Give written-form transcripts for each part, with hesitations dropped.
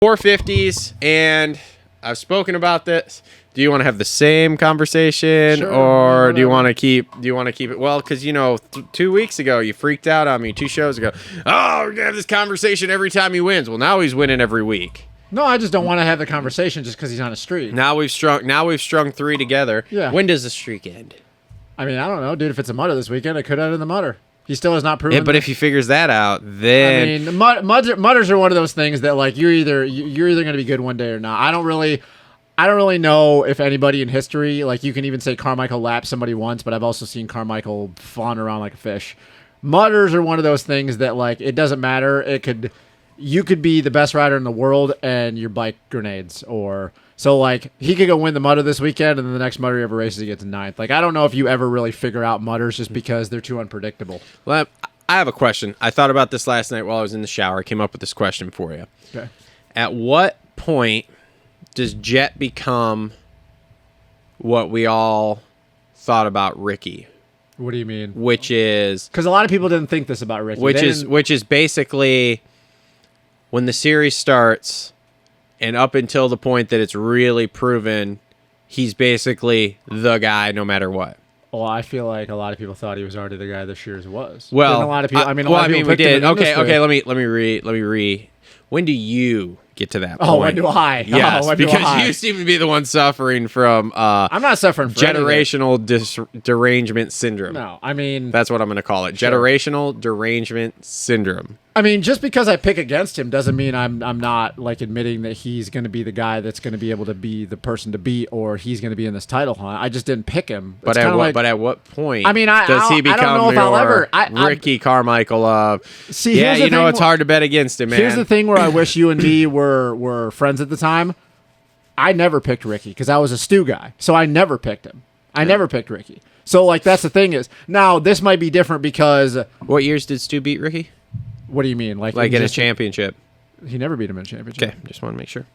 450s, and I've spoken about this. Do you want to have the same conversation, Sure, or do you want to keep it? Well, because 2 weeks ago you freaked out on me. 2 shows ago, oh, we're gonna have this conversation every time he wins. Well, now he's winning every week. No, I just don't want to have the conversation just because he's on a streak. Now we've strung 3 together. Yeah. When does the streak end? I mean, I don't know, dude. If it's a mutter this weekend, it could end in the mutter. He still has not proven. Yeah, but if he figures that out, then I mean, mutters are one of those things that like you're either going to be good one day or not. I don't really know if anybody in history, like you can even say Carmichael lapped somebody once, but I've also seen Carmichael fawn around like a fish. Mutters are one of those things that like it doesn't matter. You could be the best rider in the world and your bike grenades, or so like he could go win the mutter this weekend and then the next mutter he ever races he gets 9th. Like I don't know if you ever really figure out mutters just because they're too unpredictable. Well, I have a question. I thought about this last night while I was in the shower. I came up with this question for you. Okay. At what point does Jett become what we all thought about Ricky? What do you mean? Which is because a lot of people didn't think this about Ricky. Which is basically when the series starts and up until the point that it's really proven he's basically the guy no matter what. Well, I feel like a lot of people thought he was already the guy this year was. Well, didn't a lot of people. we did. Okay. Let me re. When do you get to that point? Oh, when do I? Yes, when because you seem to be the one suffering from. I'm not suffering from Jetterational derangement syndrome. No, I mean that's what I'm going to call it. Sure. Jetterational derangement syndrome. I mean, just because I pick against him doesn't mean I'm not like admitting that he's going to be the guy that's going to be able to be the person to beat, or he's going to be in this title hunt. I just didn't pick him. But at what point? I mean, does he become I don't know if I'll ever Ricky Carmichael of? See, yeah, it's hard to bet against him, man. Here's the thing where I wish you and me were friends at the time. I never picked Ricky because I was a Stu guy, so I never picked him. I never picked Ricky. So like that's the thing is now this might be different because what years did Stu beat Ricky? What do you mean? Like in a championship? He never beat him in a championship. Okay, just want to make sure.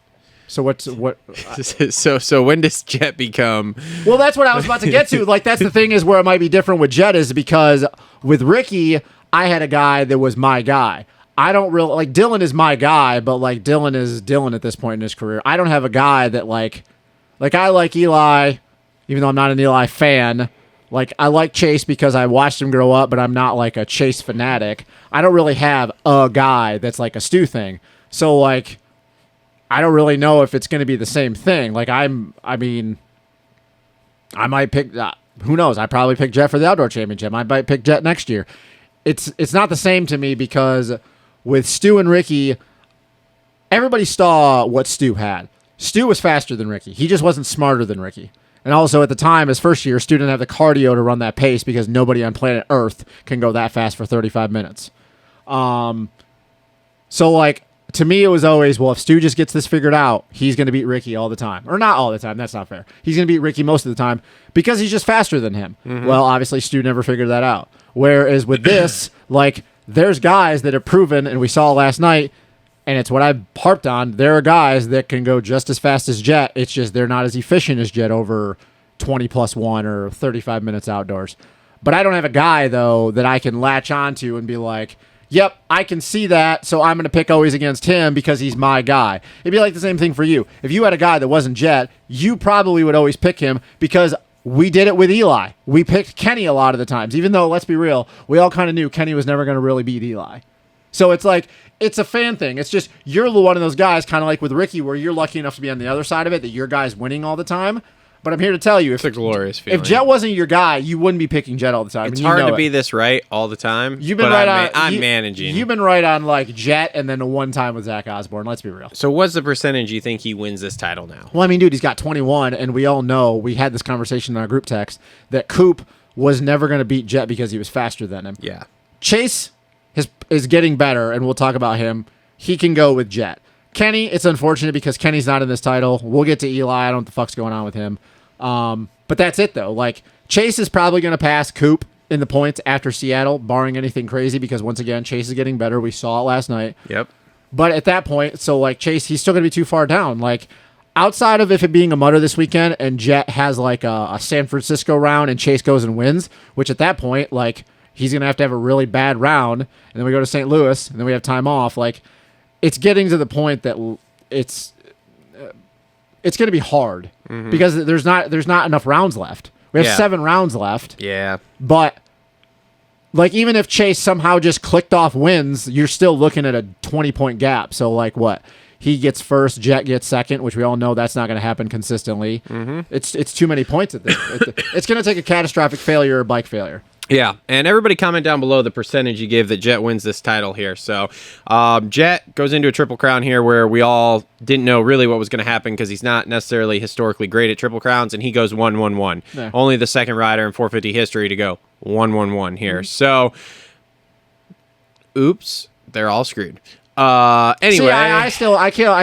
So what? So when does Jett become? Well, that's what I was about to get to. Like that's the thing is where it might be different with Jett is because with Ricky, I had a guy that was my guy. I don't really like Dylan is my guy, but like Dylan is Dylan at this point in his career. I don't have a guy that like I like Eli, even though I'm not an Eli fan. Like, I like Chase because I watched him grow up, but I'm not, like, a Chase fanatic. I don't really have a guy that's, like, a Stu thing. So, like, I don't really know if it's going to be the same thing. Like, I might pick, who knows? I probably pick Jett for the Outdoor Championship. I might pick Jett next year. It's not the same to me because with Stu and Ricky, everybody saw what Stu had. Stu was faster than Ricky. He just wasn't smarter than Ricky. And also at the time, his first year, Stu didn't have the cardio to run that pace because nobody on planet Earth can go that fast for 35 minutes. So, like, to me, it was always, well, if Stu just gets this figured out, he's going to beat Ricky all the time. Or not all the time. That's not fair. He's going to beat Ricky most of the time because he's just faster than him. Mm-hmm. Well, obviously, Stu never figured that out. Whereas with this, like, there's guys that have proven, and we saw last night, and it's what I've harped on. There are guys that can go just as fast as Jett. It's just they're not as efficient as Jett over 20+1 or 35 minutes outdoors. But I don't have a guy, though, that I can latch onto and be like, yep, I can see that, so I'm going to pick always against him because he's my guy. It'd be like the same thing for you. If you had a guy that wasn't Jett, you probably would always pick him because we did it with Eli. We picked Kenny a lot of the times, even though, let's be real, we all kind of knew Kenny was never going to really beat Eli. So it's like, it's a fan thing. It's just, you're one of those guys, kind of like with Ricky, where you're lucky enough to be on the other side of it, that your guy's winning all the time. But I'm here to tell you, it's a glorious feeling. If Jett wasn't your guy, you wouldn't be picking Jett all the time. It's hard to be this right all the time. You've been right on. I'm managing. You've been right on like Jett, and then the one time with Zach Osborne. Let's be real. So, what's the percentage you think he wins this title now? Well, I mean, dude, he's got 21, and we all know we had this conversation in our group text that Coop was never going to beat Jett because he was faster than him. Yeah. Chase is getting better, and we'll talk about him. He can go with Jett. Kenny, it's unfortunate because Kenny's not in this title. We'll get to Eli. I don't know what the fuck's going on with him. But that's it, though. Like, Chase is probably going to pass Coop in the points after Seattle, barring anything crazy, because, once again, Chase is getting better. We saw it last night. Yep. But at that point, so, like, Chase, he's still going to be too far down. Like, outside of if it being a mutter this weekend and Jett has, like, a San Francisco round and Chase goes and wins, which at that point, like, he's going to have a really bad round, and then we go to St. Louis, and then we have time off. Like, it's getting to the point that it's going to be hard because there's not enough rounds left. We have 7 rounds left. Yeah. But like even if Chase somehow just clicked off wins, you're still looking at a 20-point gap. So like what? He gets first, Jett gets second, which we all know that's not going to happen consistently. It's too many points at this. It's going to take a catastrophic failure or bike failure. Yeah, and everybody comment down below the percentage you give that Jett wins this title here. So Jett goes into a Triple Crown here where we all didn't know really what was going to happen because he's not necessarily historically great at Triple Crowns, and he goes 1-1-1. Yeah. Only the second rider in 450 history to go 1-1-1 here. So, oops, they're all screwed. Anyway, See, I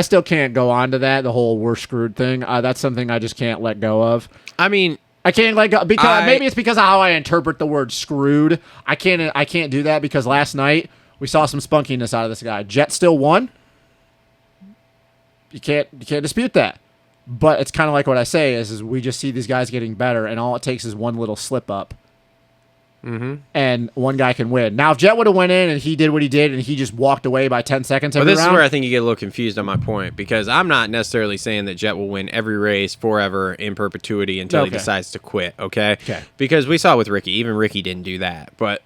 still can't go on to that, the whole we're screwed thing. That's something I just can't let go of. I mean, I can't let go because maybe it's because of how I interpret the word screwed. I can't do that because last night we saw some spunkiness out of this guy. Jett still won. You can't dispute that. But it's kind of like what I say is we just see these guys getting better, and all it takes is one little slip up. And one guy can win. Now, if Jett would have went in and he did what he did and he just walked away by 10 seconds every round. But this is where I think you get a little confused on my point because I'm not necessarily saying that Jett will win every race forever in perpetuity until he decides to quit, okay? Because we saw with Ricky. Even Ricky didn't do that. But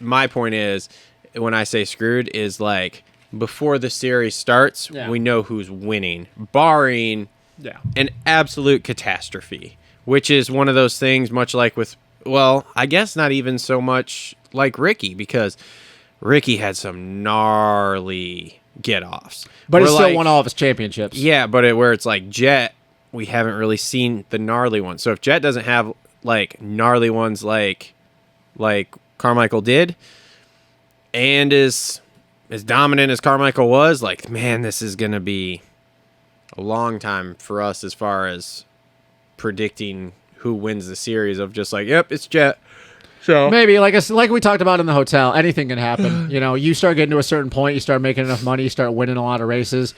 my point is, when I say screwed, is like before the series starts, we know who's winning, barring an absolute catastrophe, which is one of those things much like with well, I guess not even so much like Ricky because Ricky had some gnarly get-offs. But he still won all of his championships. Yeah, but where it's like Jett, we haven't really seen the gnarly ones. So if Jett doesn't have like gnarly ones like Carmichael did and is as dominant as Carmichael was, like, man, this is going to be a long time for us as far as predicting who wins the series of just like, yep, it's Jett. So maybe like we talked about in the hotel, anything can happen. You know, you start getting to a certain point, you start making enough money, you start winning a lot of races.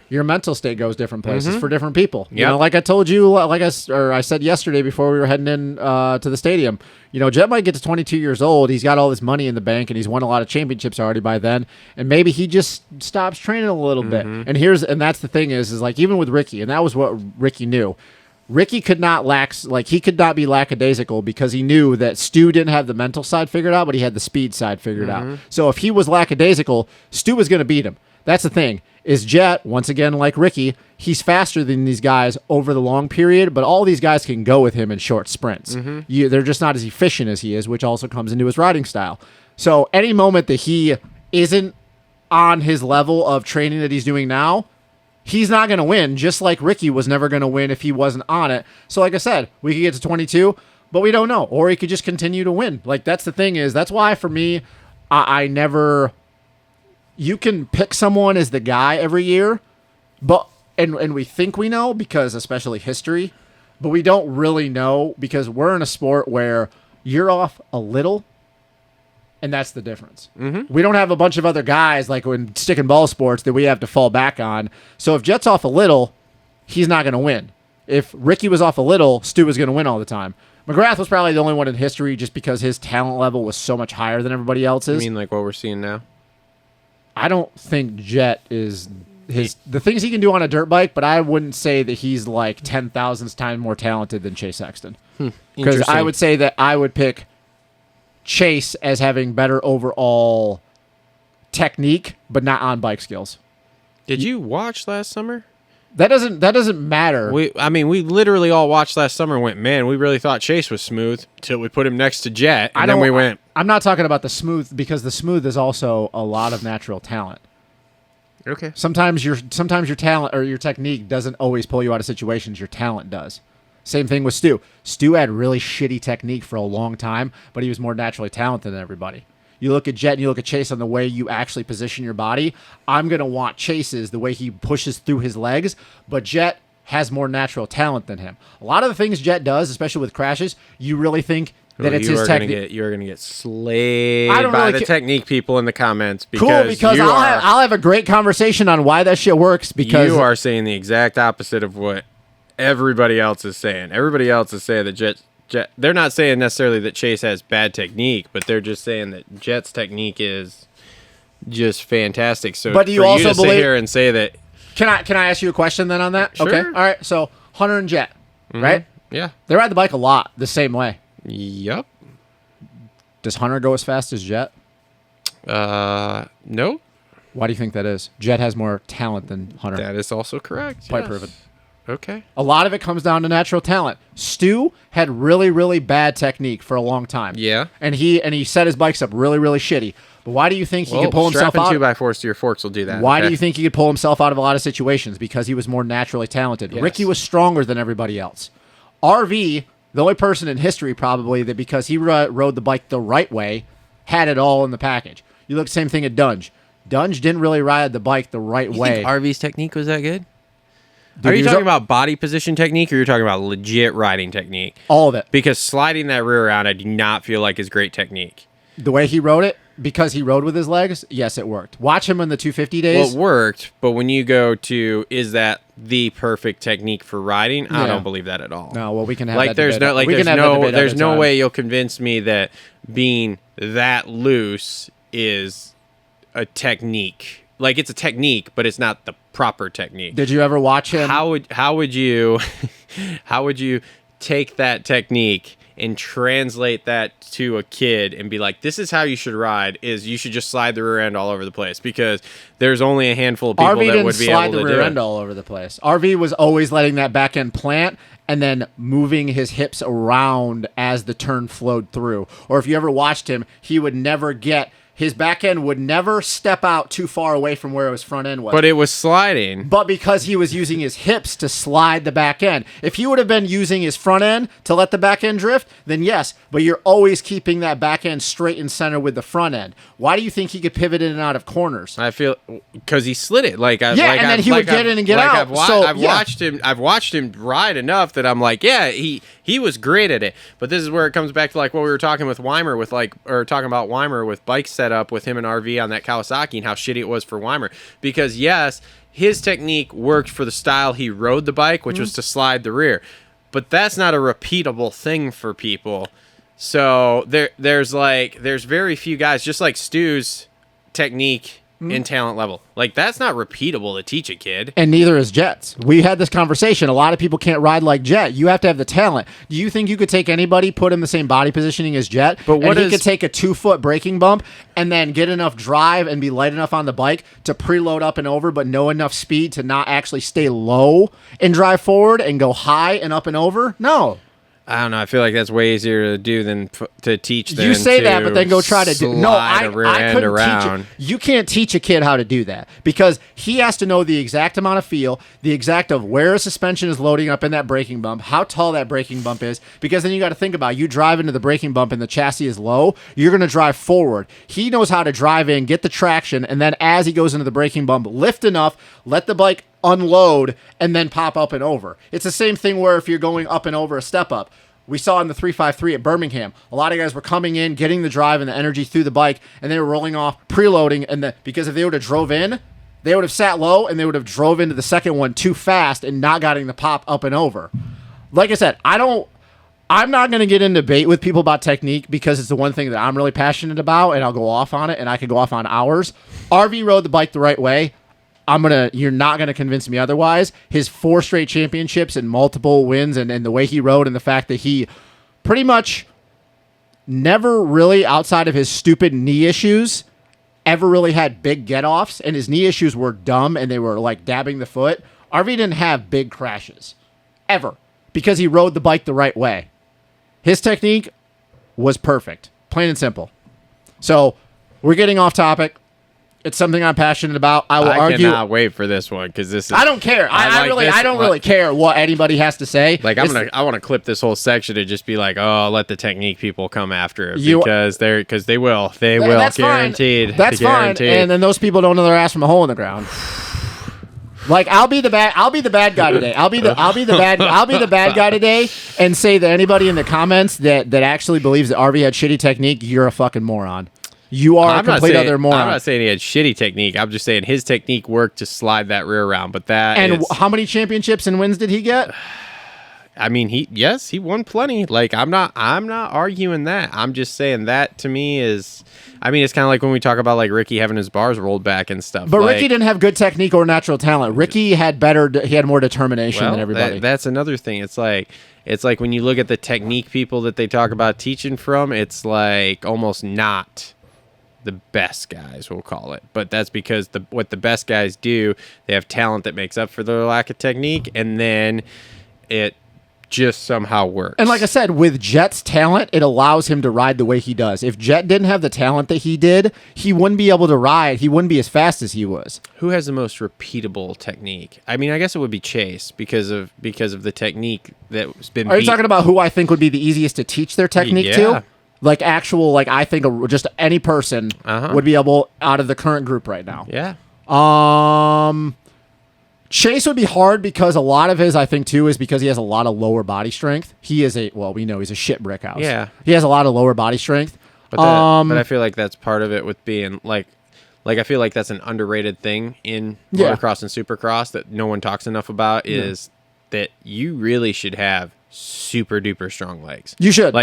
Your mental state goes different places for different people. You know, like I told you, I said yesterday before we were heading in to the stadium. You know, Jett might get to 22 years old. He's got all this money in the bank, and he's won a lot of championships already by then. And maybe he just stops training a little bit. And that's the thing is like even with Ricky, and that was what Ricky knew. Ricky could not be lackadaisical because he knew that Stu didn't have the mental side figured out, but he had the speed side figured out. So if he was lackadaisical, Stu was going to beat him. That's the thing. Is Jett, once again, like Ricky, he's faster than these guys over the long period, but all these guys can go with him in short sprints. They're just not as efficient as he is, which also comes into his riding style. So any moment that he isn't on his level of training that he's doing now, he's not going to win, just like Ricky was never going to win if he wasn't on it. So like I said, we could get to 22, but we don't know. Or he could just continue to win. Like, that's the thing is, that's why for me, I never... You can pick someone as the guy every year, but and we think we know because especially history, but we don't really know because we're in a sport where you're off a little, and that's the difference. We don't have a bunch of other guys like in stick and ball sports that we have to fall back on. So if Jett's off a little, he's not going to win. If Ricky was off a little, Stu was going to win all the time. McGrath was probably the only one in history just because his talent level was so much higher than everybody else's. You mean like what we're seeing now? I don't think Jett is the things he can do on a dirt bike, but I wouldn't say that he's like 10,000 times more talented than Chase Sexton. Because I would say that I would pick Chase as having better overall technique, but not on bike skills. Did you watch last summer? That doesn't matter. We literally all watched last summer and went, man, we really thought Chase was smooth until we put him next to Jett, and then we went. I'm not talking about the smooth because the smooth is also a lot of natural talent. Okay. Sometimes your talent or your technique doesn't always pull you out of situations. Your talent does. Same thing with Stu. Stu had really shitty technique for a long time, but he was more naturally talented than everybody. You look at Jett and you look at Chase on the way you actually position your body. I'm going to want Chase's the way he pushes through his legs, but Jett has more natural talent than him. A lot of the things Jett does, especially with crashes, you really think that it's his technique. You're going to get slayed by the technique people in the comments. Because cool, because I'll have a great conversation on why that shit works. Because you are saying the exact opposite of what everybody else is saying. Everybody else is saying that Jett, they're not saying necessarily that Chase has bad technique, but they're just saying that Jett's technique is just fantastic. So, but do you for also you to sit here and say that Can I ask you a question then on that? Sure. Okay. All right. So Hunter and Jett, right? Yeah. They ride the bike a lot the same way. Yep. Does Hunter go as fast as Jett? No. Why do you think that is? Jett has more talent than Hunter. That is also correct. Quite proven. Okay. A lot of it comes down to natural talent. Stu had really, really bad technique for a long time. Yeah. And he set his bikes up really, really shitty. But why do you think he could pull himself out? Strapping 2x4s to your forks will do that. Why do you think he could pull himself out of a lot of situations? Because he was more naturally talented. Yes. Ricky was stronger than everybody else. RV, the only person in history probably that because he rode the bike the right way, had it all in the package. You look same thing at Dunge. Dunge didn't really ride the bike the right way. Think RV's technique was that good? Dude, Are you talking about body position technique, or you're talking about legit riding technique? All of it. Because sliding that rear around, I do not feel like is great technique. The way he rode it, because he rode with his legs, yes, it worked. Watch him in the 250 days. Well, it worked, but when you go to, is that the perfect technique for riding? I don't believe that at all. No, well, we can have like that there's debate. no like we there's no way you'll convince me that being that loose is a technique. Like it's a technique, but it's not the proper technique. Did you ever watch him? How would you take that technique and translate that to a kid and be like, this is how you should ride, is you should just slide the rear end all over the place, because there's only a handful of people that would be able to do it. RV didn't slide the rear end all over the place. RV was always letting that back end plant and then moving his hips around as the turn flowed through. Or if you ever watched him, he would never get... His back end would never step out too far away from where his front end was. But it was sliding. But because he was using his hips to slide the back end. If he would have been using his front end to let the back end drift, then yes. But you're always keeping that back end straight and center with the front end. Why do you think he could pivot in and out of corners? I feel because he slid it. Then he would get in and get out. I've watched him ride enough that I'm like, yeah, he was great at it. But this is where it comes back to like what we were talking with Weimer talking about Weimer with bike setup with him and RV on that Kawasaki and how shitty it was for Weimer. Because yes, his technique worked for the style he rode the bike, which was to slide the rear. But that's not a repeatable thing for people. So there's very few guys, just like Stu's technique and talent level. Like, that's not repeatable to teach a kid. And neither is Jett's. We had this conversation. A lot of people can't ride like Jett. You have to have the talent. Do you think you could take anybody, put him the same body positioning as Jett, he could take a 2-foot braking bump and then get enough drive and be light enough on the bike to preload up and over, but know enough speed to not actually stay low and drive forward and go high and up and over? No. I don't know. I feel like that's way easier to do than to teach. You say that, but then go try to do. No, I couldn't around. Teach it. You can't teach a kid how to do that because he has to know the exact amount of feel, the exact of where a suspension is loading up in that braking bump, how tall that braking bump is. Because then you got to think about you drive into the braking bump and the chassis is low. You're going to drive forward. He knows how to drive in, get the traction, and then as he goes into the braking bump, lift enough, let the bike unload, and then pop up and over. It's the same thing where if you're going up and over a step up. We saw in the 353 at Birmingham, a lot of guys were coming in, getting the drive and the energy through the bike, and they were rolling off, preloading, because if they would have drove in, they would have sat low, and they would have drove into the second one too fast and not getting the pop up and over. Like I said, I'm not going to get in debate with people about technique because it's the one thing that I'm really passionate about, and I'll go off on it, and I could go off on hours. RV rode the bike the right way. You're not gonna convince me otherwise. His 4 straight championships and multiple wins, and the way he rode, and the fact that he pretty much never really, outside of his stupid knee issues, ever really had big get-offs, and his knee issues were dumb, and they were like dabbing the foot. RV didn't have big crashes, ever, because he rode the bike the right way. His technique was perfect, plain and simple. So, we're getting off topic. It's something I'm passionate about. I cannot wait for this one because this is. I don't care. I don't really care what anybody has to say. Like I want to clip this whole section and just be like, oh, let the technique people come after it because they will. They will. That's guaranteed. Fine. That's guaranteed. Fine. And then those people don't know their ass from a hole in the ground. Like I'll be the bad guy today. I'll be the bad guy today and say that anybody in the comments that actually believes that RV had shitty technique, you're a fucking moron. You are a complete other moron. I'm not saying he had shitty technique. I'm just saying his technique worked to slide that rear around. But that and how many championships and wins did he get? I mean, he won plenty. Like, I'm not arguing that. I'm just saying that to me is, I mean, it's kind of like when we talk about like Ricky having his bars rolled back and stuff. But like, Ricky didn't have good technique or natural talent. Ricky had more determination than everybody. That's another thing. It's like when you look at the technique people that they talk about teaching from, it's like almost not the best guys, we'll call it. But that's because what the best guys do, they have talent that makes up for their lack of technique, and then it just somehow works. And like I said, with Jet's talent, it allows him to ride the way he does. If Jet didn't have the talent that he did, he wouldn't be able to ride. He wouldn't be as fast as he was. Who has the most repeatable technique? I mean, I guess it would be Chase because of the technique that's been. Are you talking about who I think would be the easiest to teach their technique to? Like I think just any person would be able out of the current group right now. Yeah. Chase would be hard because a lot of his, I think, too, is because he has a lot of lower body strength. We know he's a shit brick house. Yeah. He has a lot of lower body strength. But I feel like that's part of it with being like I feel like that's an underrated thing in motocross and supercross that no one talks enough about is that you really should have super duper strong legs. You should.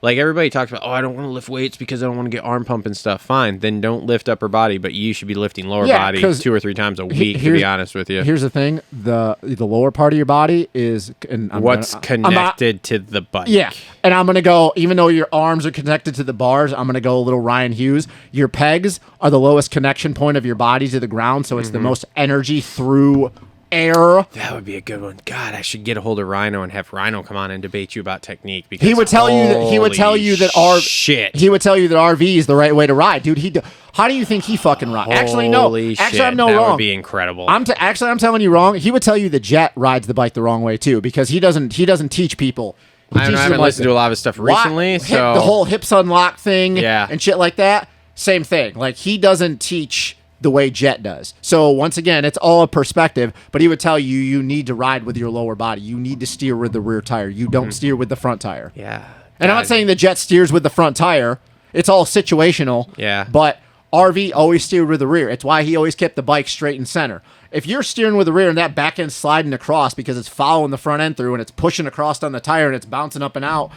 Like everybody talks about, I don't want to lift weights because I don't want to get arm pump and stuff. Fine, then don't lift upper body, but you should be lifting lower body 2 or 3 times a week, to be honest with you. Here's the thing, the lower part of your body is connected to the bike. Yeah. And I'm going to go, even though your arms are connected to the bars, I'm going to go a little Ryan Hughes. Your pegs are the lowest connection point of your body to the ground, so it's the most energy through air. That would be a good one. God, I should get a hold of Rhino and have Rhino come on and debate you about technique. Because he would tell you that RV is the right way to ride, dude. How do you think he fucking rides? Actually, no. Actually, I'm wrong. That would be incredible. I'm telling you wrong. He would tell you that Jet rides the bike the wrong way too, because he doesn't teach people. I haven't listened to a lot of his stuff recently, so the whole hips unlock thing, yeah, and shit like that. Same thing. Like, he doesn't teach the way Jet does. So once again, it's all a perspective, but he would tell you need to ride with your lower body. You need to steer with the rear tire. You don't steer with the front tire. Yeah. And I'm not saying the Jet steers with the front tire. It's all situational. Yeah. But RV always steered with the rear. It's why he always kept the bike straight and center. If you're steering with the rear and that back end's sliding across because it's following the front end through and it's pushing across on the tire and it's bouncing up and out,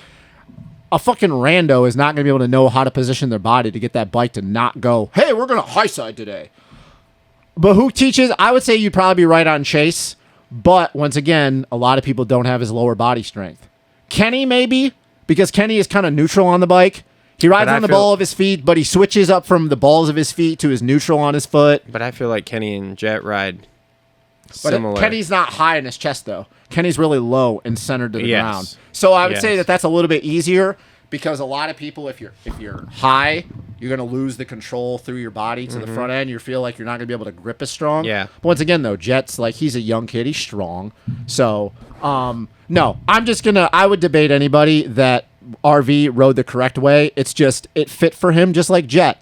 a fucking rando is not going to be able to know how to position their body to get that bike to not go, hey, we're going to high side today. But who teaches? I would say you'd probably be right on Chase. But once again, a lot of people don't have his lower body strength. Kenny, maybe, because Kenny is kind of neutral on the bike. He rides on the ball of his feet, but he switches up from the balls of his feet to his neutral on his foot. But I feel like Kenny and Jet ride similar. But Kenny's not high in his chest, though. Kenny's really low and centered to the ground. So I would say that that's a little bit easier, because a lot of people, if you're high, you're going to lose the control through your body to the front end. You feel like you're not going to be able to grip as strong. Yeah. But once again, though, Jet's like, he's a young kid. He's strong. So, no, I would debate anybody that RV rode the correct way. It's just, it fit for him just like Jet.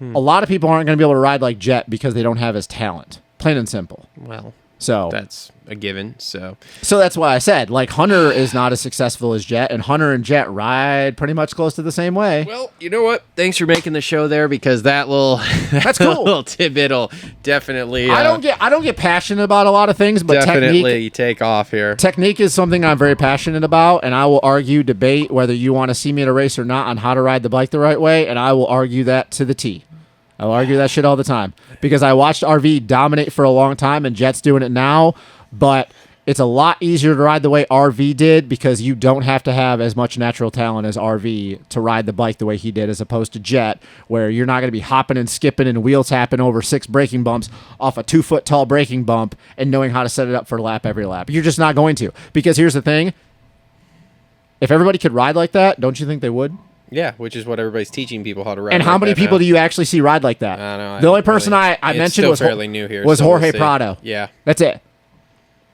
A lot of people aren't going to be able to ride like Jet because they don't have his talent. Plain and simple. Well, so that's a given. So that's why I said, like, Hunter is not as successful as Jet, and Hunter and Jet ride pretty much close to the same way. Well, you know what? Thanks for making the show there, because that's cool. Little tidbit'll definitely. I don't get passionate about a lot of things, but definitely take off here. Technique is something I'm very passionate about, and I will debate whether you want to see me at a race or not on how to ride the bike the right way, and I will argue that to the T. I'll argue that shit all the time, because I watched RV dominate for a long time, and Jet's doing it now, but it's a lot easier to ride the way RV did, because you don't have to have as much natural talent as RV to ride the bike the way he did, as opposed to Jet, where you're not going to be hopping and skipping and wheel tapping over 6 braking bumps off a 2-foot tall braking bump and knowing how to set it up for a lap every lap. You're just not going to, because here's the thing. If everybody could ride like that, don't you think they would? Yeah, which is what everybody's teaching people how to ride. And how many people do you actually see ride like that? I don't know. The only person I mentioned was fairly new here, was so Jorge we'll Prado. Yeah. That's it.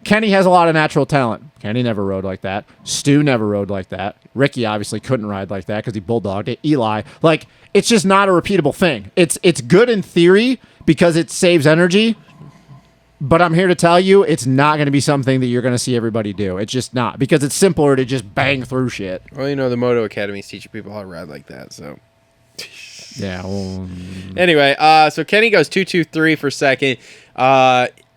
Kenny has a lot of natural talent. Kenny never rode like that. Stu never rode like that. Ricky obviously couldn't ride like that because he bulldogged it. Eli. Like, it's just not a repeatable thing. It's good in theory because it saves energy. But I'm here to tell you, it's not going to be something that you're going to see everybody do. It's just not, because it's simpler to just bang through shit. Well, the Moto Academy is teaching people how to ride like that, so. Yeah. Well, anyway, so Kenny goes 2-2-3 for second.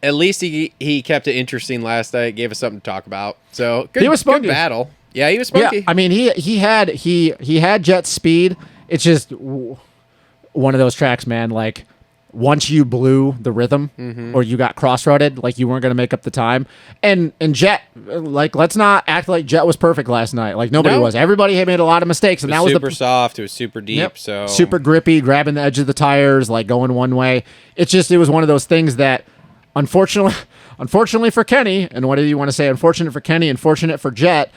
at least he kept it interesting last night. Gave us something to talk about. So good, he was spunky. Good battle. Yeah, he was spunky. Yeah, I mean he had jet speed. It's just one of those tracks, man. Like once you blew the rhythm or you got cross-rutted, like you weren't going to make up the time. And Jet, like let's not act like Jet was perfect last night. Like nobody was. Everybody had made a lot of mistakes, and that was super soft. It was super deep. Yep. So super grippy, grabbing the edge of the tires, like going one way. It was one of those things that, unfortunately for Kenny, and what do you want to say? Unfortunate for Kenny, and fortunate for Jet.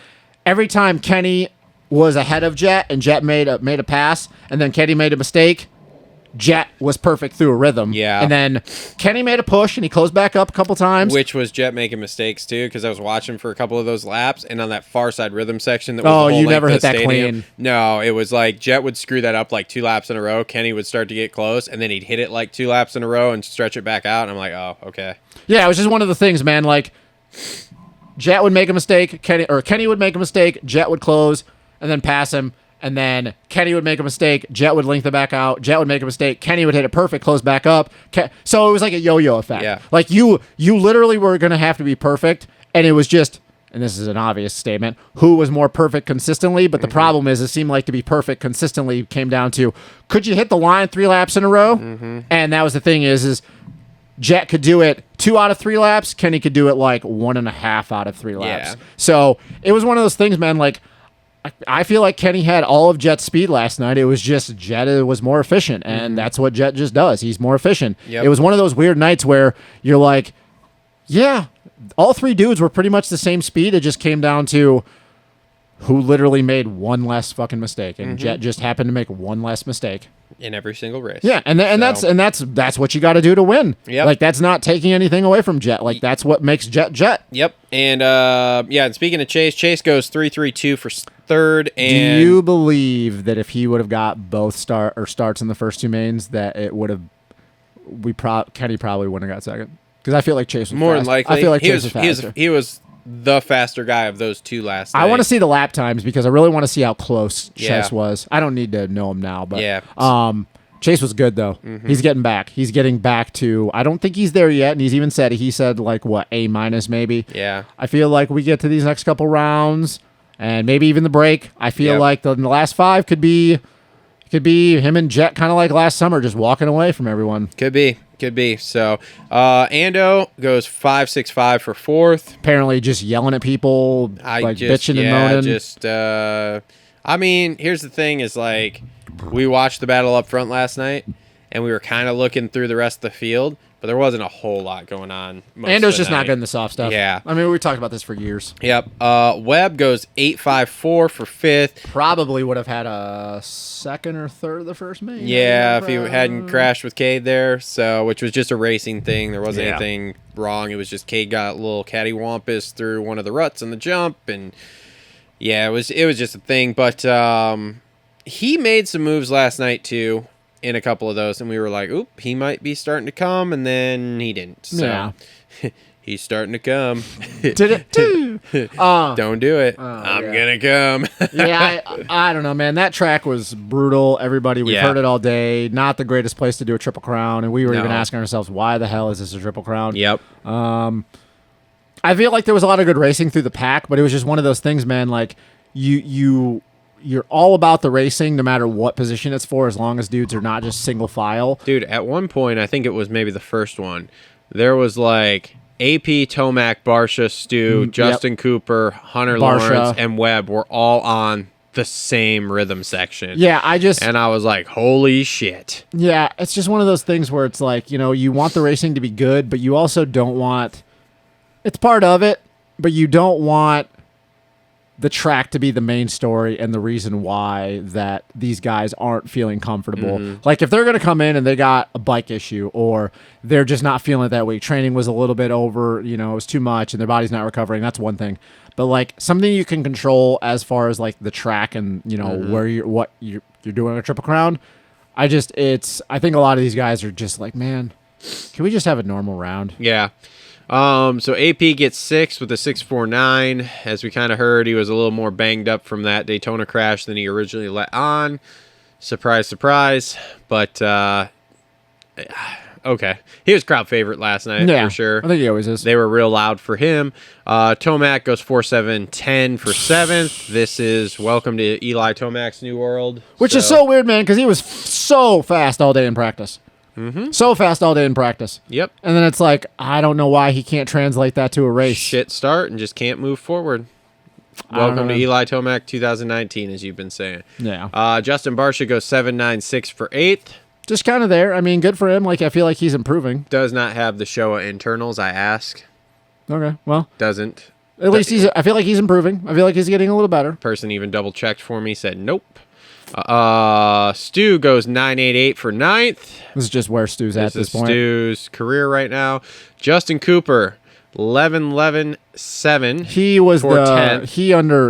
Every time Kenny was ahead of Jet and Jet made a pass, and then Kenny made a mistake, Jet was perfect through a rhythm. Yeah. And then Kenny made a push and he closed back up a couple times. Which was Jet making mistakes too, because I was watching for a couple of those laps, and on that far side rhythm section that was the whole you never hit that stadium, clean. No, it was like Jet would screw that up like 2 laps in a row. Kenny would start to get close, and then he'd hit it like 2 laps in a row and stretch it back out. And I'm like, oh, okay. Yeah, it was just one of the things, man. Like Jet would make a mistake, Kenny would make a mistake, Jet would close and then pass him. And then Kenny would make a mistake. Jet would lengthen back out. Jet would make a mistake. Kenny would hit it perfect, close back up. So it was like a yo-yo effect. Yeah. Like you literally were going to have to be perfect. And it was just, and this is an obvious statement, who was more perfect consistently. But the problem is it seemed like to be perfect consistently came down to, could you hit the line 3 laps in a row? And that was the thing is Jet could do it 2 out of 3 laps. Kenny could do it like 1.5 out of 3 laps. Yeah. So it was one of those things, man, like, I feel like Kenny had all of Jet's speed last night. It was just Jet was more efficient, and that's what Jet just does. He's more efficient. Yep. It was one of those weird nights where you're like, yeah, all 3 dudes were pretty much the same speed. It just came down to who literally made one less fucking mistake, and Jet just happened to make one less mistake In every single race. Yeah, and that's what you got to do to win. Yep. Like that's not taking anything away from Jet. Like that's what makes Jet Jet. Yep. And and speaking of Chase goes 3-3-2 for third. And do you believe that if he would have got both starts in the first 2 mains, that it would have Kenny probably wouldn't have got second? Because I feel like Chase was more fast. than likely. I feel like Chase was faster. He was the faster guy of those 2 last night. I want to see the lap times because I really want to see how close Yeah. Chase was. I don't need to know him now, but Yeah. Chase was good though. He's getting back. He's getting back to. I don't think he's there yet, and he's even said he said like what A- maybe. Yeah. I feel like we get to these next couple rounds, and maybe even the break. I feel like the last 5 could be him and Jet, kind of like last summer, just walking away from everyone. Could be. So, Ando goes 5-6-5 for fourth. Apparently, just yelling at people, bitching and moaning. I mean, here's the thing: is like we watched the battle up front last night, and we were kind of looking through the rest of the field, but there wasn't a whole lot going on. Ando's just not good in the soft stuff. Yeah. I mean, we talked about this for years. Yep. Webb goes 8-5-4 for fifth. Probably would have had a second or third of the first main. Yeah, if he hadn't crashed with Cade there, which was just a racing thing. There wasn't anything wrong. It was just Cade got a little cattywampus through one of the ruts in the jump, and yeah, it was just a thing. But he made some moves last night too in a couple of those, and we were like, oop, he might be starting to come, and then he didn't. So he's starting to come. Did it too? Don't do it. I'm gonna come. Yeah, I don't know, man. That track was brutal. Everybody, we've heard it all day. Not the greatest place to do a Triple Crown, and we were even asking ourselves, why the hell is this a Triple Crown? Yep. I feel like there was a lot of good racing through the pack, but it was just one of those things, man. Like you're all about the racing, no matter what position it's for, as long as dudes are not just single file. Dude, at one point, I think it was maybe the first one, there was like AP, Tomac, Barsha, Stu, Justin Cooper, Hunter Lawrence, and Webb were all on the same rhythm section. Yeah, and I was like, holy shit. Yeah, it's just one of those things where it's like, you want the racing to be good, but you also don't want, it's part of it, but you don't want the track to be the main story and the reason why that these guys aren't feeling comfortable. Like if they're going to come in and they got a bike issue, or they're just not feeling it that week, training was a little bit over, it was too much and their body's not recovering, that's one thing. But like something you can control as far as like the track and where you're doing a Triple Crown. I think a lot of these guys are just like, man, can we just have a normal round? Yeah. So AP gets 6th with a 6.49. As we kind of heard, he was a little more banged up from that Daytona crash than he originally let on. Surprise, surprise. But Okay. He was crowd favorite last night for sure. I think he always is. They were real loud for him. Tomac goes 4.710 for 7th. This is welcome to Eli Tomac's new world. Which is so weird, man, because he was so fast all day in practice. Mm-hmm. So fast all day in practice. Yep. And then it's like, I don't know why he can't translate that to a race. Shit start and just can't move forward. Welcome to Eli Tomac 2019, as you've been saying. Yeah. Justin Barsha goes 7.96 for 8th. Just kind of there. I mean, good for him. Like, I feel like he's improving. Does not have the Showa internals, I ask. Okay, well. Doesn't. At least I feel like he's improving. I feel like he's getting a little better. Person even double-checked for me, said nope. Stu goes 9.88 for 9th. This is just where Stu's at this point. Stu's career right now. Justin Cooper, 11.7. He was for 10th.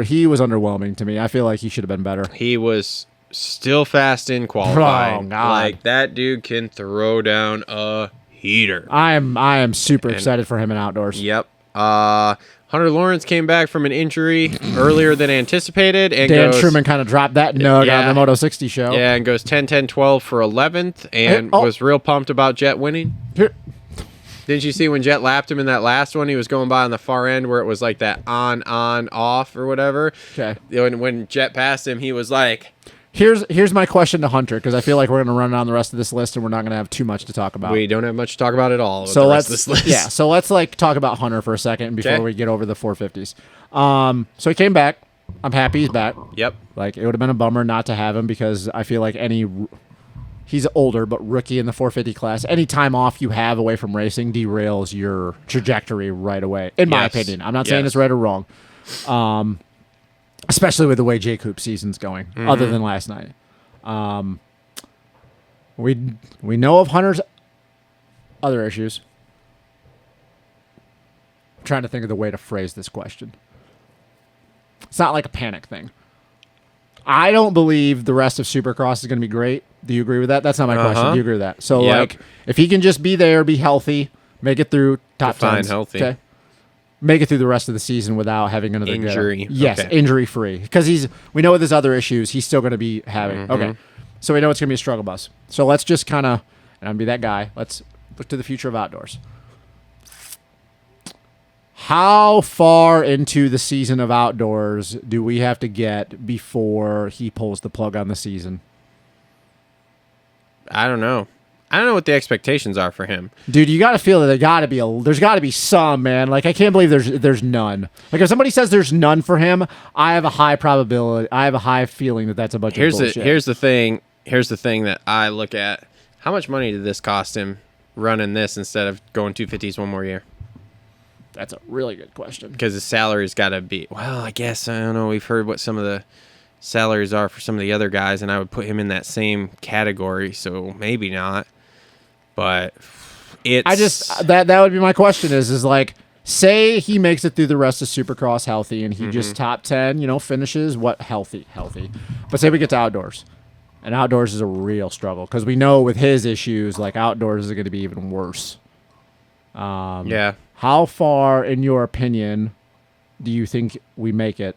He was underwhelming to me. I feel like he should have been better. He was still fast in qualifying. Oh, God. Like, that dude can throw down a heater. I am super excited for him in outdoors. Yep. Hunter Lawrence came back from an injury earlier than anticipated. And Dan Truman kind of dropped that nug on the Moto 60 show. Yeah, and goes 10-10-12 for 11th and was real pumped about Jett winning. Here. Didn't you see when Jett lapped him in that last one? He was going by on the far end where it was like that on, off or whatever. Okay. When Jett passed him, he was like... Here's my question to Hunter, because I feel like we're going to run down the rest of this list and we're not going to have too much to talk about. We don't have much to talk about at all. So let's like talk about Hunter for a second before we get over the 450s. So he came back. I'm happy he's back. Yep. Like, it would have been a bummer not to have him, because I feel like he's older, but rookie in the 450 class. Any time off you have away from racing derails your trajectory right away, in my opinion. I'm not saying it's right or wrong. Especially with the way J. Coop season's going, other than last night. We know of Hunter's other issues. I'm trying to think of the way to phrase this question. It's not like a panic thing. I don't believe the rest of Supercross is going to be great. Do you agree with that? That's not my question. Do you agree with that? So, like, if he can just be there, be healthy, make it through top 10. Healthy. Okay. Make it through the rest of the season without having another injury. Yes, injury-free. Because we know with his other issues, he's still going to be having. Okay. So we know it's going to be a struggle bus. So let's just kind of, and I'm going to be that guy, let's look to the future of outdoors. How far into the season of outdoors do we have to get before he pulls the plug on the season? I don't know. I don't know what the expectations are for him. Dude, you got to feel that there's got to be some, man. Like, I can't believe there's none. Like, if somebody says there's none for him, I have a high feeling that that's a bunch of bullshit. Here's the thing that I look at. How much money did this cost him running this instead of going 250s one more year? That's a really good question. Because his salary's got to be, well, I guess, I don't know. We've heard what some of the salaries are for some of the other guys, and I would put him in that same category, so maybe not. But that would be my question is like, say he makes it through the rest of Supercross healthy and he just top 10, finishes healthy. But say we get to outdoors, and outdoors is a real struggle, because we know with his issues, like, outdoors is going to be even worse. How far, in your opinion, do you think we make it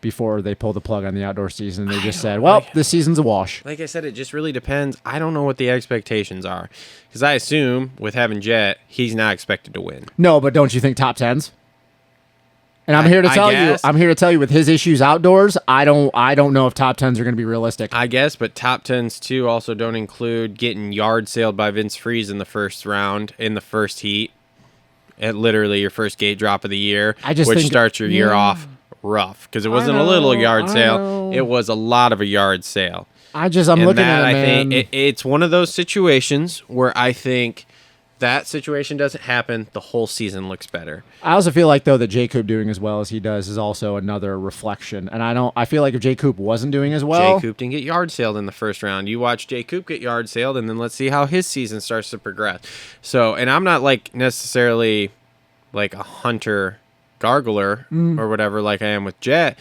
before they pull the plug on the outdoor season? They just said, well, this season's a wash. Like I said, it just really depends. I don't know what the expectations are, because I assume with having Jett, he's not expected to win. No, but don't you think top 10s? And I'm here to tell you with his issues outdoors, I don't know if top 10s are going to be realistic. I guess, but top 10s too also don't include getting yard sailed by Vince Freeze in the first round, in the first heat, at literally your first gate drop of the year, which starts your year off rough, because it wasn't a little yard sale. It was a lot of a yard sale. I'm looking at it, man. I think it's one of those situations where I think that situation doesn't happen, the whole season looks better. I also feel like, though, that J. Coop doing as well as he does is also another reflection. And I feel like if J. Coop wasn't doing as well... J. Coop didn't get yard sailed in the first round. You watch J. Coop get yard sailed, and then let's see how his season starts to progress. So, and I'm not necessarily like a Hunter gargler or whatever like I am with Jett,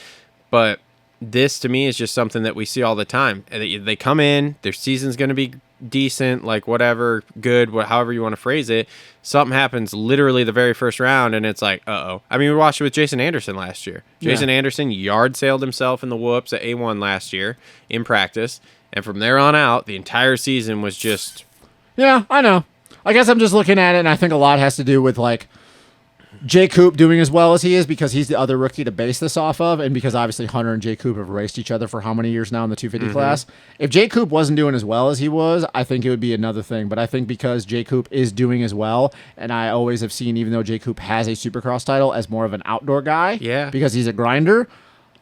but this to me is just something that we see all the time. They come in, their season's going to be decent, like whatever, good, however you want to phrase it. Something happens literally the very first round, and it's like, uh-oh. I mean, we watched it with Jason Anderson last year. Jason Anderson yard sailed himself in the whoops at A1 last year in practice, and from there on out, the entire season was just... Yeah, I know. I guess I'm just looking at it, and I think a lot has to do with like Jay Coop doing as well as he is because he's the other rookie to base this off of, and because obviously Hunter and Jay Coop have raced each other for how many years now in the 250 class. If Jay Coop wasn't doing as well as he was, I think it would be another thing. But I think because Jay Coop is doing as well, and I always have seen, even though Jay Coop has a Supercross title, as more of an outdoor guy, because he's a grinder.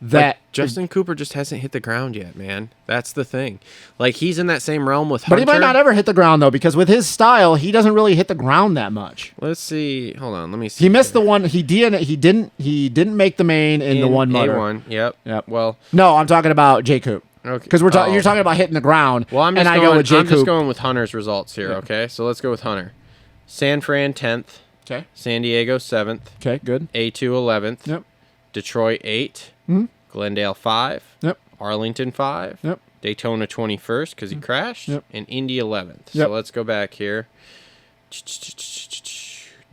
That Justin Cooper just hasn't hit the ground yet, man. That's the thing. Like, he's in that same realm with Hunter. But he might not ever hit the ground, though, because with his style, he doesn't really hit the ground that much. Let's see. Hold on. Let me see. He missed the one. He didn't make the main in the one motor. A1. Yep. Well, no, I'm talking about Jay Coop. Okay. Because you're talking about hitting the ground. Well, I'm just going with Hunter's results here. Yeah. Okay, so let's go with Hunter. San Fran 10th. Okay. San Diego 7th. Okay, good. A2 11th. Yep. Detroit 8. Mm-hmm. Glendale 5. Yep. Arlington 5. Yep. Daytona 21st because he crashed. Yep. And Indy 11th. Yep. So let's go back here.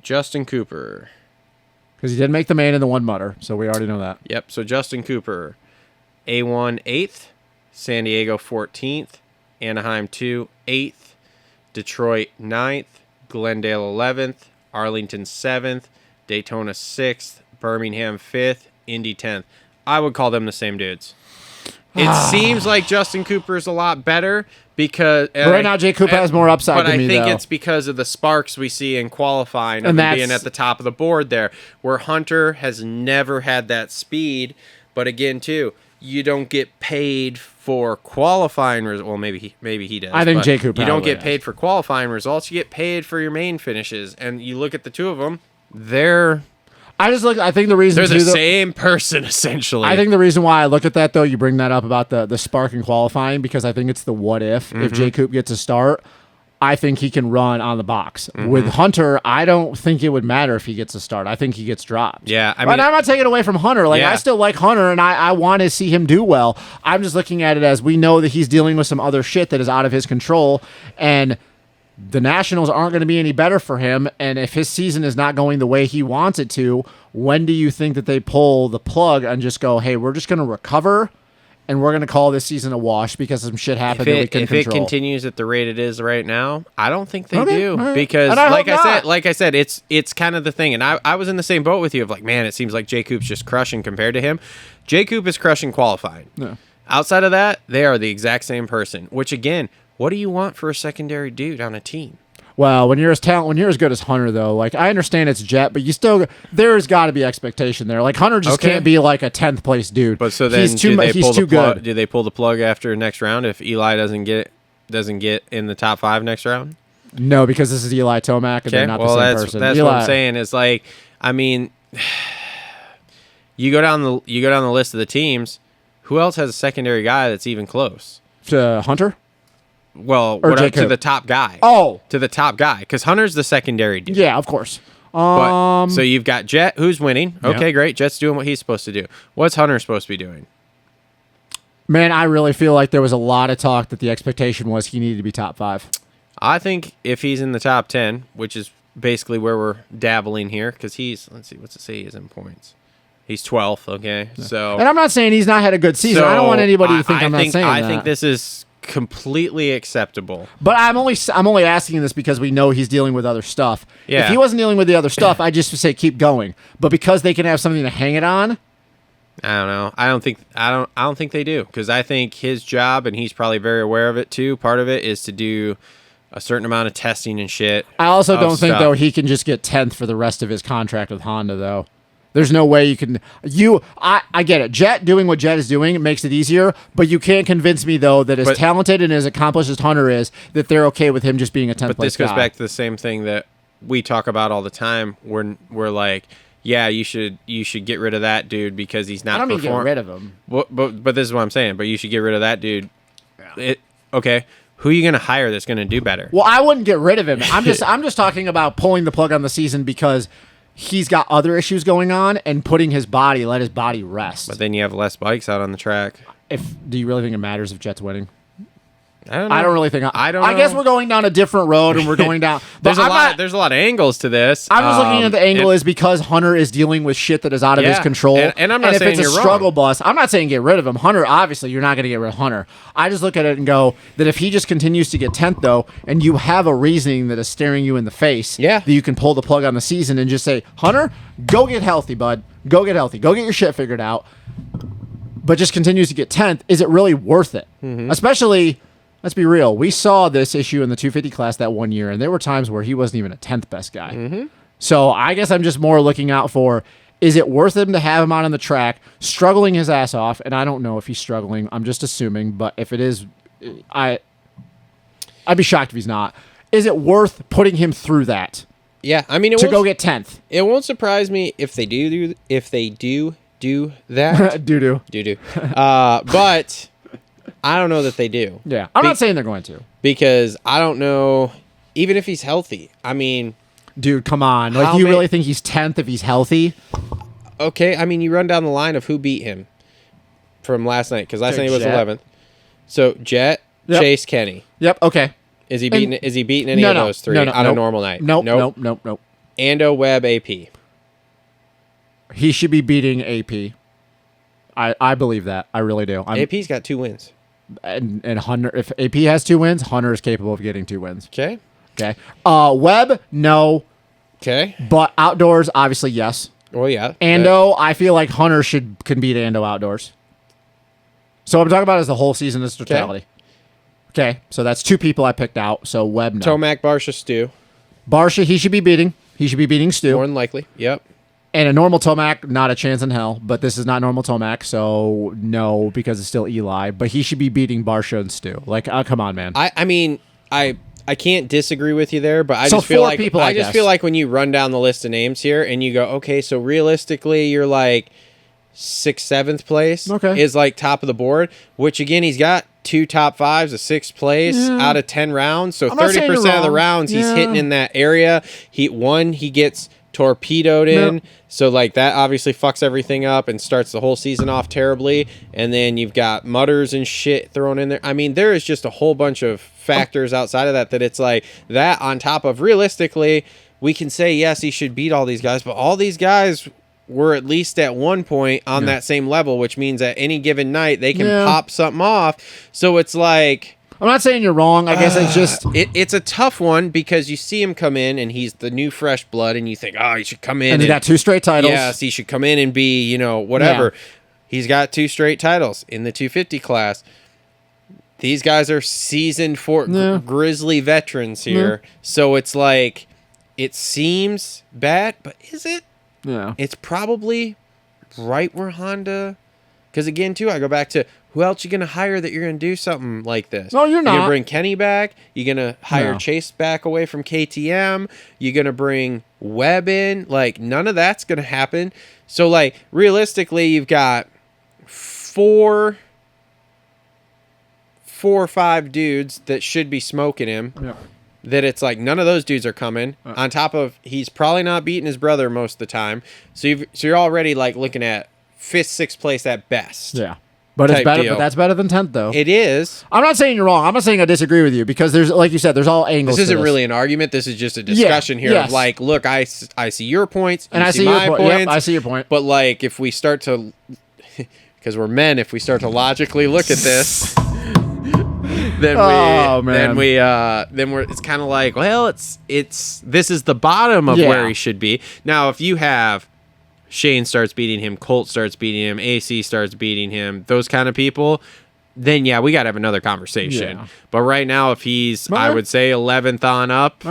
Justin Cooper. Because he didn't make the main in the one mutter, so we already know that. Yep. So Justin Cooper, A1 8th, San Diego 14th, Anaheim 2 8th, Detroit 9th, Glendale 11th, Arlington 7th, Daytona 6th, Birmingham 5th, Indy 10th. I would call them the same dudes. It seems like Justin Cooper is a lot better because right now Jay Coop has more upside than me, but I think it's because of the sparks we see in qualifying and being at the top of the board there, where Hunter has never had that speed. But again, too, you don't get paid for qualifying results. Well, maybe he does. I think Jay Coop. You don't get paid for qualifying results. You get paid for your main finishes. And you look at the two of them, I think the reason they're the same person essentially. I think the reason why I look at that, though, you bring that up about the spark in qualifying, because I think it's the what if. If Jay Coop gets a start, I think he can run on the box. With Hunter, I don't think it would matter if he gets a start. I think he gets dropped. Yeah, I mean, I'm not taking it away from Hunter. I still like Hunter, and I want to see him do well. I'm just looking at it as we know that he's dealing with some other shit that is out of his control, and the Nationals aren't going to be any better for him, and if his season is not going the way he wants it to, when do you think that they pull the plug and just go, hey, we're just going to recover, and we're going to call this season a wash because some shit happened that we can control? If it continues at the rate it is right now, I don't think they do. Right. Because, like I said, it's kind of the thing, and I was in the same boat with you of like, man, it seems like Jay Coop's just crushing compared to him. Jay Coop is crushing qualifying. No. Outside of that, they are the exact same person, which, again, what do you want for a secondary dude on a team? Well, when you're as good as Hunter, though, like I understand it's Jet, but there's got to be expectation there. Like Hunter just can't be like a 10th place dude. But so then he's too good. Do they pull the plug after next round if Eli doesn't get in the top 5 next round? No, because this is Eli Tomac and they're not the same person. That's what I'm saying. Is like, I mean, you go down the list of the teams. Who else has a secondary guy that's even close to Hunter? Well, to the top guy. Oh. To the top guy. Because Hunter's the secondary dude. Yeah, of course. So you've got Jet, who's winning. Okay, great. Jet's doing what he's supposed to do. What's Hunter supposed to be doing? Man, I really feel like there was a lot of talk that the expectation was he needed to be top 5. I think if he's in the top 10, which is basically where we're dabbling here, because let's see, what's it say he is in points? He's 12th, okay? Yeah. So, and I'm not saying he's not had a good season. I don't want anybody to think I'm not saying that. I think this is completely acceptable. But I'm only asking this because we know he's dealing with other stuff. Yeah. If he wasn't dealing with the other stuff, I'd just say keep going. But because they can have something to hang it on, I don't know. I don't think they do, because I think his job, and he's probably very aware of it too, part of it is to do a certain amount of testing and shit. I also don't think though he can just get 10th for the rest of his contract with Honda though. There's no way you can. I get it. Jet doing what Jet is doing makes it easier, but you can't convince me though that as talented and as accomplished as Hunter is, that they're okay with him just being a 10th place guy. But this goes back to the same thing that we talk about all the time. We're like, yeah, you should get rid of that dude because he's not. I don't mean get rid of him. But this is what I'm saying. But you should get rid of that dude. Yeah. Okay. Who are you going to hire that's going to do better? Well, I wouldn't get rid of him. I'm just talking about pulling the plug on the season because he's got other issues going on and let his body rest. But then you have less bikes out on the track. Do you really think it matters if Jet's winning? I don't know. I don't really think. I don't I know. guess we're going down a different road, and we're going down. There's a lot of angles to this. I'm just looking at the angle is because Hunter is dealing with shit that is out of his control. And I'm not saying if it's a struggle bus, I'm not saying get rid of him. Hunter, obviously, you're not going to get rid of Hunter. I just look at it and go that if he just continues to get 10th, though, and you have a reasoning that is staring you in the face, that you can pull the plug on the season and just say, Hunter, go get healthy, bud. Go get healthy. Go get your shit figured out. But just continues to get 10th. Is it really worth it? Mm-hmm. Especially... Let's be real. We saw this issue in the 250 class that one year, and there were times where he wasn't even a 10th best guy. Mm-hmm. So I guess I'm just more looking out for, is it worth him to have him out on the track, struggling his ass off? And I don't know if he's struggling. I'm just assuming. But if it is, I'd be shocked if he's not. Is it worth putting him through that? Yeah, I mean, to go get 10th. It won't surprise me if they do that. Do. But... I don't know that they do. Yeah. I'm not saying they're going to. Because I don't know, even if he's healthy. I mean... Dude, come on. Like, you really think he's 10th if he's healthy? Okay, I mean, you run down the line of who beat him from last night. Because last night he was 11th. So, Jett, Chase, Kenny. Yep, okay. Is he beating any of those three on a normal night? Nope. Ando, Webb, AP. He should be beating AP. I believe that. I really do. AP's got 2 wins. And Hunter, if AP has 2 wins, Hunter is capable of getting 2 wins. Okay. Webb, no. Okay. But outdoors, obviously, yes. Well, yeah. Ando, I feel like Hunter can beat Ando outdoors. So what I'm talking about is the whole season as totality. Okay. So that's 2 people I picked out. So Webb, no. Tomac, Barsha, Stu. Barsha, he should be beating. He should be beating Stu. More than likely. Yep. And a normal Tomac, not a chance in hell. But this is not normal Tomac, so no, because it's still Eli. But he should be beating Barsha and Stu. Like, come on, man. I mean, I can't disagree with you there, but I just feel like feel like when you run down the list of names here and you go, okay, so realistically, you're like 6th, 7th place is like top of the board. Which again, he's got 2 top 5s, a 6th place out of 10 rounds. So 30% of the rounds he's hitting in that area. He gets torpedoed in, so like that obviously fucks everything up and starts the whole season off terribly. And then you've got mutters and shit thrown in there. I mean, there is just a whole bunch of factors outside of that it's like that on top of realistically we can say yes, he should beat all these guys, but all these guys were at least at one point on that same level, which means at any given night they can pop something off. So it's like, I'm not saying you're wrong. I guess it's just... It's a tough one because you see him come in and he's the new fresh blood and you think, oh, he should come in. And he got 2 straight titles. Yes, he should come in and be, whatever. Yeah. He's got 2 straight titles in the 250 class. These guys are seasoned grizzly veterans here. So it's like, it seems bad, but is it? Yeah. It's probably right where Honda... Because again, too, I go back to who else you going to hire that you're going to do something like this? No, you're not. You're going to bring Kenny back. You're going to hire Chase back away from KTM. You're going to bring Webb in. Like, none of that's going to happen. So, like, realistically, you've got 4 or 5 dudes that should be smoking him. Yeah. That it's like none of those dudes are coming. On top of, he's probably not beating his brother most of the time. So you're already, like, looking at 5th, 6th place at best. Yeah. But it's better. But that's better than 10th, though. It is. I'm not saying you're wrong. I'm not saying I disagree with you because there's, like you said, there's all angles. This isn't really an argument. This is just a discussion here of like, look, I see your points, and I see my your points. Yep, I see your point. But like, if we start to, because we're men, if we start to logically look at this, then it's kind of like, well, it's this is the bottom of where he should be. Now, if you have Shane starts beating him, Colt starts beating him, AC starts beating him, those kind of people, then yeah, we got to have another conversation. Yeah. But right now, if he's, I would say 11th on up,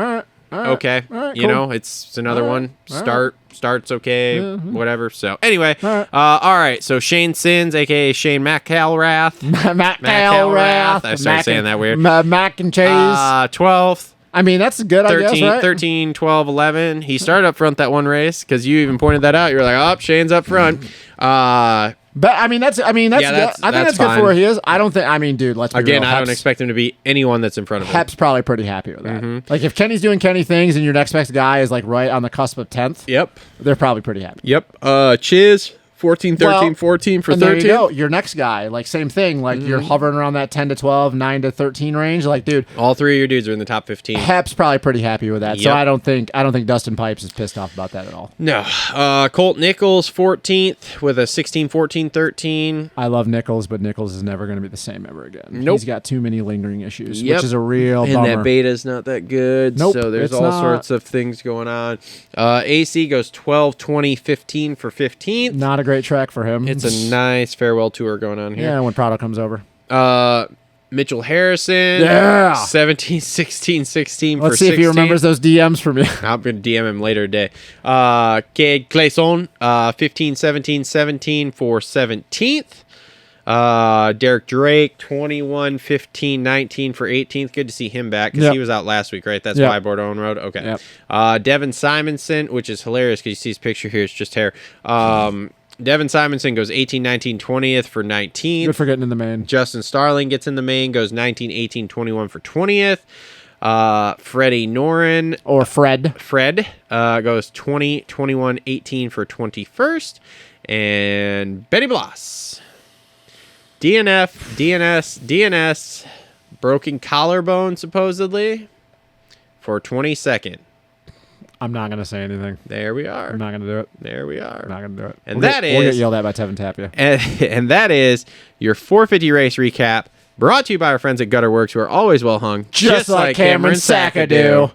okay, cool. It's another one. Starts okay, whatever. So anyway, all right. So Shane Sins, aka Shane McElrath. McElrath. I started saying that weird. Mac and Chase. 12th. I mean, that's good, 13, I guess, right? 13, 12, 11. He started up front that one race because you even pointed that out. You were like, oh, Shane's up front. But I think that's good for where he is. I don't think. I mean, dude, let's be real. I don't expect him to be anyone that's in front of him. Hep's probably pretty happy with that. Like if Kenny's doing Kenny things and your next best guy is like right on the cusp of 10th. Yep, they're probably pretty happy. Yep. Chiz 14, 13, 14 for 13. There you go. Your next guy, like same thing. Like you're hovering around that 10 to 12, 9 to 13 range. Like, dude, all three of your dudes are in the top 15. Hep's probably pretty happy with that. Yep. So I don't think Dustin Pipes is pissed off about that at all. No. Colt Nichols 14th with a 16, 14, 13. I love Nichols, but Nichols is never going to be the same ever again. Nope. He's got too many lingering issues, which is a real and bummer. that beta's not that good. Nope, So there's all sorts of things going on. AC goes 12, 20, 15 for 15th. Not a great track for him. It's a nice farewell tour going on here. Yeah, when Prado comes over. Mitchell Harrison. Yeah. 17, 16, 16 Let's for 16. see if he remembers those DMs from you. I'm going to DM him later today. Cade Clayson, 15, 17, 17 for 17th. Derek Drake, 21, 15, 19 for 18th. Good to see him back because he was out last week, right? That's why Bordeaux Road. Okay. Yep. Devin Simonson, which is hilarious because you see his picture here. It's just hair. Devin Simonson goes 18, 19, 20th for 19th. Good for getting in the main. Justin Starling gets in the main, goes 19, 18, 21 for 20th. Freddie Noren. Or Fred. Goes 20, 21, 18 for 21st. And Benny Bloss. DNS, broken collarbone supposedly for 22nd. I'm not going to say anything. There we are. I'm not going to do it. There we are. I'm not going to do it. And we'll get yelled at by Tevin Tapia. And that is your 450 race recap brought to you by our friends at Gutter Works, who are always well hung. Just like Cameron Sackadoo.